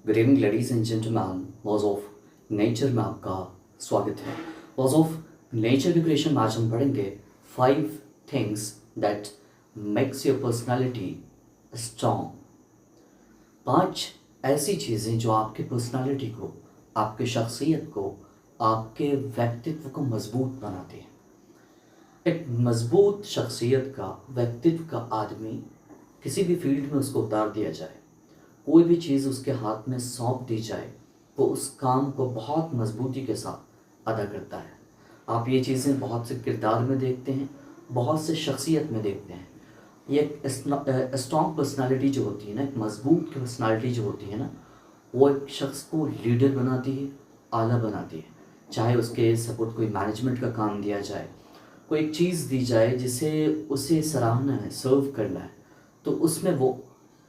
Good evening ladies and gentleman, laws of nature में आपका स्वागत है। लॉज ऑफ नेचर के क्रिएशन में आज हम पढ़ेंगे 5 things that makes your personality strong. 5 ऐसी चीज़ें जो आपकी पर्सनालिटी को, आपकी शख्सियत को, आपके व्यक्तित्व को मजबूत बनाती हैं। एक मजबूत शख्सियत का, व्यक्तित्व का आदमी किसी भी फील्ड में उसको उतार दिया जाए, कोई भी चीज़ उसके हाथ में सौंप दी जाए, वो उस काम को बहुत मजबूती के साथ अदा करता है। आप ये चीज़ें बहुत से किरदार में देखते हैं, बहुत से शख्सियत में देखते हैं। ये एक स्ट्रॉन्ग पर्सनालिटी जो होती है ना, एक मजबूत पर्सनालिटी जो होती है ना, वो एक शख्स को लीडर बनाती है, आला बनाती है। चाहे उसके सपोर्ट कोई मैनेजमेंट का काम दिया जाए, कोई एक चीज़ दी जाए जिसे उसे सराहना है, सर्व करना है, तो उसमें वो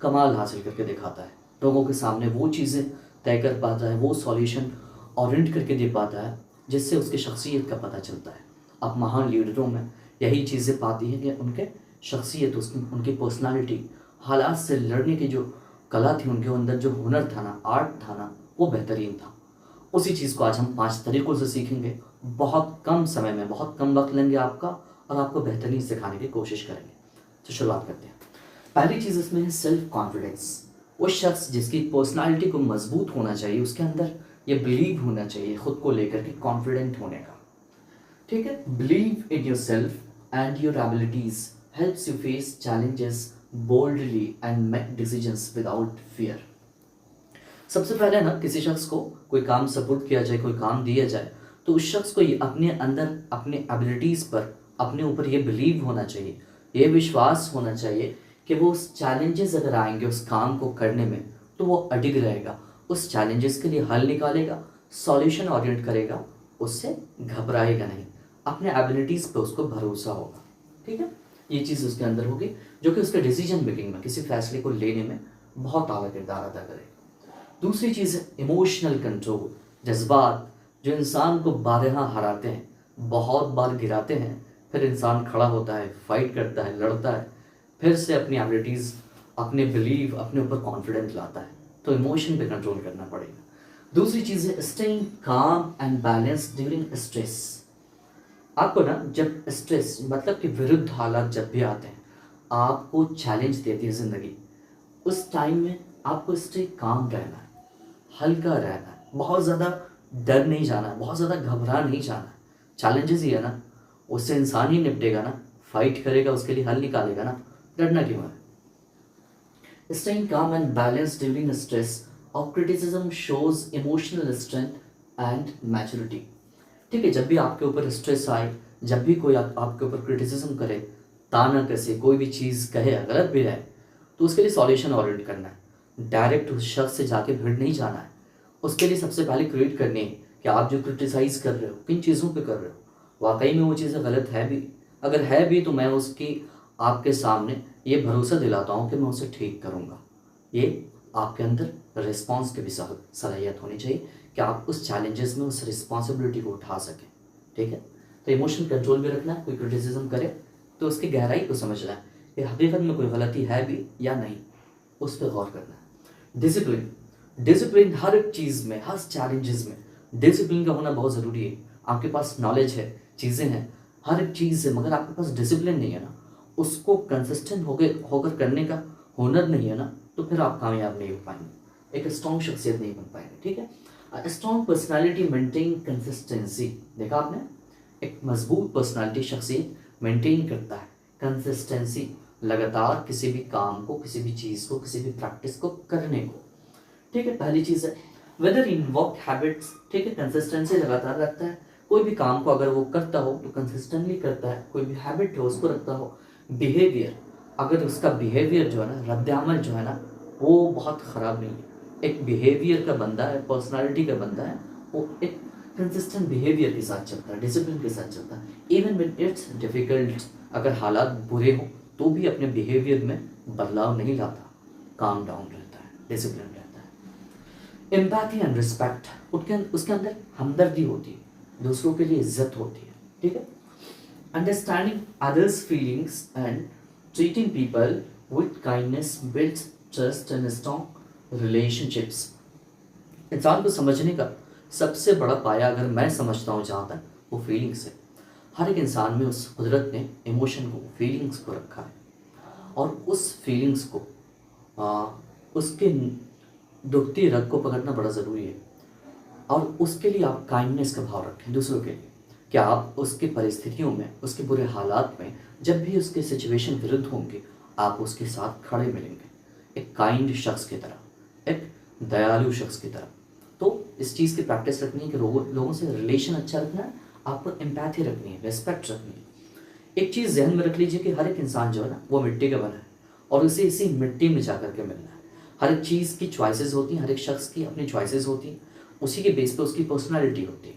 कमाल हासिल करके दिखाता है। लोगों के सामने वो चीज़ें तय कर पाता है, वो सॉल्यूशन ओरिएंट करके दे पाता है जिससे उसकी शख्सियत का पता चलता है। अब महान लीडरों में यही चीज़ें पाती हैं कि उनके शख्सियत, उनकी पर्सनालिटी, हालात से लड़ने की जो कला थी, उनके अंदर जो हुनर था ना, आर्ट था ना, वो बेहतरीन था। उसी चीज़ को आज हम 5 तरीक़ों से सीखेंगे। बहुत कम समय में, बहुत कम वक्त लेंगे आपका, और आपको बेहतरीन सिखाने की कोशिश करेंगे। तो शुरुआत करते हैं। पहली चीज़ इसमें है सेल्फ कॉन्फिडेंस। वो शख्स जिसकी पर्सनालिटी को मजबूत होना चाहिए, उसके अंदर ये बिलीव होना चाहिए खुद को लेकर के, कॉन्फिडेंट होने का। ठीक है, believe in your self and your abilities helps you face challenges boldly and make decisions without fear. सबसे पहले ना, किसी शख्स को कोई काम सपोर्ट किया जाए, कोई काम दिया जाए, तो उस शख्स को ये अपने अंदर, अपने एबिलिटीज़ पर, अपने ऊपर ये बिलीव होना चाहिए, ये विश्वास होना चाहिए कि वो उस चैलेंजेस अगर आएंगे उस काम को करने में, तो वो अडिग रहेगा, उस चैलेंजेस के लिए हल निकालेगा, सॉल्यूशन ओरिएंट करेगा, उससे घबराएगा नहीं, अपने एबिलिटीज़ पे उसको भरोसा होगा। ठीक है, ये चीज़ उसके अंदर होगी जो कि उसके डिसीजन मेकिंग में, किसी फैसले को लेने में बहुत आला किरदार अदा करेगा। दूसरी चीज़ है इमोशनल कंट्रोल। जज्बात जो इंसान को बारहा हराते हैं, बहुत बार गिराते हैं, फिर इंसान खड़ा होता है, फाइट करता है, लड़ता है, फिर से अपनी एबिलिटीज़, अपने बिलीव, अपने ऊपर कॉन्फिडेंस लाता है। तो इमोशन पे कंट्रोल करना पड़ेगा। दूसरी चीज़ है स्टेइंग काम एंड बैलेंस ड्यूरिंग स्ट्रेस। आपको ना, जब स्ट्रेस मतलब कि विरुद्ध हालात जब भी आते हैं, आपको चैलेंज देती है ज़िंदगी, उस टाइम में आपको स्टे काम रहना है, हल्का रहना है, बहुत ज़्यादा डर नहीं जाना है, बहुत ज़्यादा घबरा नहीं जाना है। चैलेंजेस ही है ना, उससे इंसान ही निपटेगा ना, फाइट करेगा, उसके लिए हल निकालेगा ना, डरना क्यों है। स्टेइंग काम एंड बैलेंस ड्यूरिंग स्ट्रेस और criticism shows emotional strength and maturity. ठीक है, जब भी आपके ऊपर स्ट्रेस आए, जब भी कोई आपके ऊपर क्रिटिसिज्म करे, ताना कसे, कोई भी चीज़ कहे, गलत भी है, तो उसके लिए सॉल्यूशन ओरिएंट करना है। डायरेक्ट उस शख्स से जाके भिड़ नहीं जाना है। उसके लिए सबसे पहले क्रिएट करनी है कि आप जो क्रिटिसाइज़ कर रहे हो, किन चीज़ों पे कर रहे हो, वाकई में वो चीज़ें गलत है भी, अगर है भी तो मैं उसकी आपके सामने ये भरोसा दिलाता हूँ कि मैं उसे ठीक करूँगा। ये आपके अंदर रिस्पॉन्स की भी सलाहियत होनी चाहिए कि आप उस चैलेंजेस में उस रिस्पॉन्सिबिलिटी को उठा सकें। ठीक है, तो इमोशन कंट्रोल भी रखना है। कोई क्रिटिसिज्म करे तो उसकी गहराई को समझना है कि हकीकत में कोई गलती है भी या नहीं, उस पर गौर करना है। डिसिप्लिन, डिसिप्लिन हर एक चीज़ में, हर चैलेंजेस में डिसिप्लिन का होना बहुत ज़रूरी है। आपके पास नॉलेज है, चीज़ें हैं, हर एक चीज़ से, मगर आपके पास डिसिप्लिन नहीं है ना, उसको कंसिस्टेंट होकर करने का हुनर नहीं है ना, तो फिर आप कामयाब नहीं हो पाएंगे, एक स्ट्रॉन्ग शख्सियत नहीं बन पाएंगे। ठीक है, स्ट्रॉन्ग पर्सनालिटी मेंटेन कंसिस्टेंसी। देखा आपने, एक मजबूत पर्सनालिटी शख्सियत मेंटेन करता है कंसिस्टेंसी, लगातार किसी भी काम को, किसी भी चीज़ को, किसी भी प्रैक्टिस को करने को। ठीक है, पहली चीज़ है वेदर इन वर्क हैबिट्स। ठीक है, कंसिस्टेंसी लगातार रखता है, कोई भी काम को अगर वो करता हो तो कंसिस्टेंटली करता है, कोई भी हैबिट हो उसको रखता हो। बिहेवियर, अगर उसका बिहेवियर जो है ना, रद्द-ए-अमल जो है ना, वो बहुत ख़राब नहीं है, एक बिहेवियर का बंदा है, पर्सनालिटी का बंदा है, वो एक कंसिस्टेंट बिहेवियर के साथ चलता है, डिसिप्लिन के साथ चलता है। इवन व्हेन इट्स डिफ़िकल्ट, अगर हालात बुरे हों तो भी अपने बिहेवियर में बदलाव नहीं लाता, काम डाउन रहता है, डिसिप्लिन रहता है। एम्पैथी एंड रिस्पेक्ट, उसके अंदर हमदर्दी होती है, दूसरों के लिए इज्जत होती है। ठीक है, understanding others feelings and treating people with kindness builds trust and strong relationships. इंसान को समझने का सबसे बड़ा पाया अगर मैं समझता हूँ जहाँ तक, वो फीलिंग्स है। हर एक इंसान में उस कुदरत ने इमोशन को, फीलिंग्स को रखा है, और उस फीलिंग्स को उसके दुखती रग को पकड़ना बड़ा ज़रूरी है। और उसके लिए आप काइंडनेस का भाव रखें दूसरों के लिए। क्या आप उसकी परिस्थितियों में, उसके बुरे हालात में, जब भी उसके सिचुएशन विरुद्ध होंगे, आप उसके साथ खड़े मिलेंगे, एक काइंड शख्स की तरह, एक दयालु शख्स की तरह। तो इस चीज़ की प्रैक्टिस रखनी है कि लोगों से रिलेशन अच्छा रखना है, आपको एम्पैथी रखनी है, रिस्पेक्ट रखनी है। एक चीज़ जहन में रख लीजिए कि हर एक इंसान जो है ना, वो मिट्टी का बना है, और उसे इसी मिट्टी में जा कर के मिलना है। हर एक चीज़ की चॉइसेस होती हैं, हर एक शख्स की अपनी चॉइसेस होती हैं, उसी के बेस पे उसकी पर्सनालिटी होती है।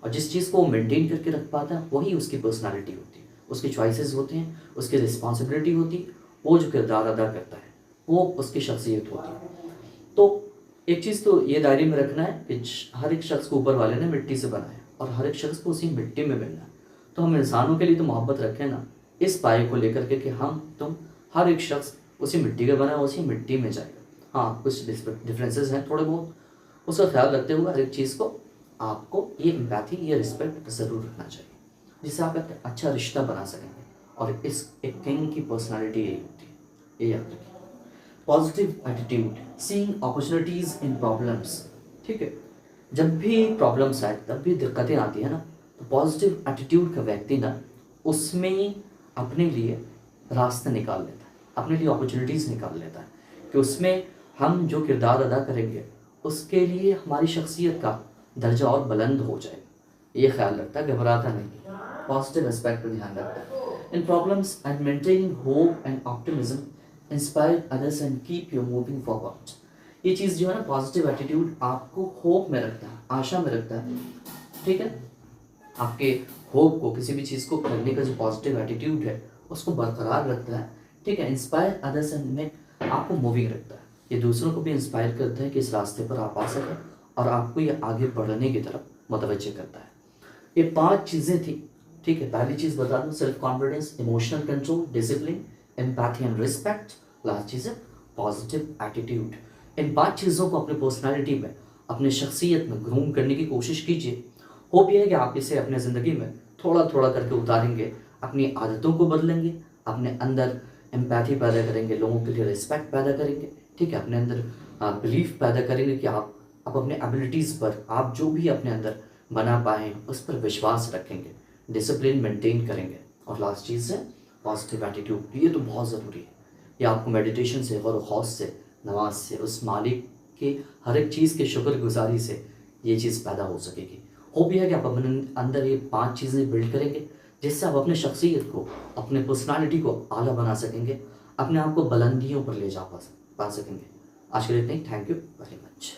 और जिस चीज़ को वो मेंटेन करके रख पाता है वही उसकी पर्सनालिटी होती है, उसकी चॉइसेस होते हैं, उसकी रिस्पॉन्सिबिलिटी होती है, वो जो किरदार अदा करता है वो उसकी शख्सियत होती है। तो एक चीज़ तो ये दायरे में रखना है कि हर एक शख्स को ऊपर वाले ने मिट्टी से बनाया, और हर एक शख्स को उसी मिट्टी में मिलना है। तो हम इंसानों के लिए तो मोहब्बत रखें ना, इस पाए को लेकर के कि हम तुम हर एक शख्स उसी मिट्टी का बना है, उसी मिट्टी में जाएगा। हाँ, कुछ डिफरेंसेस हैं थोड़े बहुत, उसका ख्याल रखते हुए हर एक चीज़ को आपको ये एम्पैथी, ये रिस्पेक्ट ज़रूर रखना चाहिए, जिससे आप एक अच्छा रिश्ता बना सकेंगे। और इस एक किंग की पर्सनालिटी यही होती है, ये याद रखिए। पॉजिटिव एटीट्यूड, सीइंग अपॉर्चुनिटीज़ इन प्रॉब्लम्स। ठीक है, जब भी प्रॉब्लम्स आए, तब भी दिक्कतें आती है ना, तो पॉजिटिव एटीट्यूड का व्यक्ति ना उसमें अपने लिए रास्ते निकाल लेता है, अपने लिए अपॉर्चुनिटीज़ निकाल लेता है, कि उसमें हम जो किरदार अदा करेंगे उसके लिए हमारी शख्सियत का दर्जा और बुलंद हो जाए, ये ख्याल रखता है, घबराता नहीं, पॉजिटिव एस्पेक्ट पर ध्यान रखता है। In problems and maintaining hope and optimism inspire others and keep you moving forward. ये चीज़ जो है ना, पॉजिटिव एटीट्यूड आपको होप में रखता है, आशा में रखता है। ठीक है, आपके होप को, किसी भी चीज़ को करने का जो पॉजिटिव एटीट्यूड है उसको बरकरार रखता है। ठीक है, इंस्पायर अदर्स एंड मेक, आपको मूविंग रखता है, ये दूसरों को भी इंस्पायर करता है कि इस रास्ते पर आप आ सकें, और आपको ये आगे बढ़ने की तरफ मुतवज्जे करता है। ये 5 चीज़ें थी। ठीक है, पहली चीज़ बता दूँ, self confidence, emotional control, discipline, empathy and respect. Last चीज़ है पॉजिटिव एटीट्यूड। इन 5 चीज़ों को अपने पर्सनैलिटी में, अपने शख्सियत में ग्रूम करने की कोशिश कीजिए। होप यह है कि आप इसे अपने ज़िंदगी में थोड़ा थोड़ा करके उतारेंगे, अपनी आदतों को बदलेंगे, अपने अंदर एम्पैथी पैदा करेंगे, लोगों के लिए रिस्पेक्ट पैदा करेंगे। ठीक है, अपने अंदर बिलीफ पैदा करेंगे कि आप अपने एबिलिटीज़ पर, आप जो भी अपने अंदर बना पाएँ उस पर विश्वास रखेंगे, डिसिप्लिन मेंटेन करेंगे। और लास्ट चीज़ है पॉजिटिव एटीट्यूड। ये तो बहुत ज़रूरी है, ये आपको मेडिटेशन से, गौर खौस से, नमाज से, उस मालिक के हर एक चीज़ के शुक्रगुजारी से ये चीज़ पैदा हो सकेगी। होप यह है कि आप अपने अंदर ये 5 चीज़ें बिल्ड करेंगे, जिससे आप अपने शख्सियत को, अपने पर्सनालिटी को आला बना सकेंगे, अपने आप को बुलंदियों पर ले जा पा सकेंगे। आज के लिए इतना ही। Thank you very much.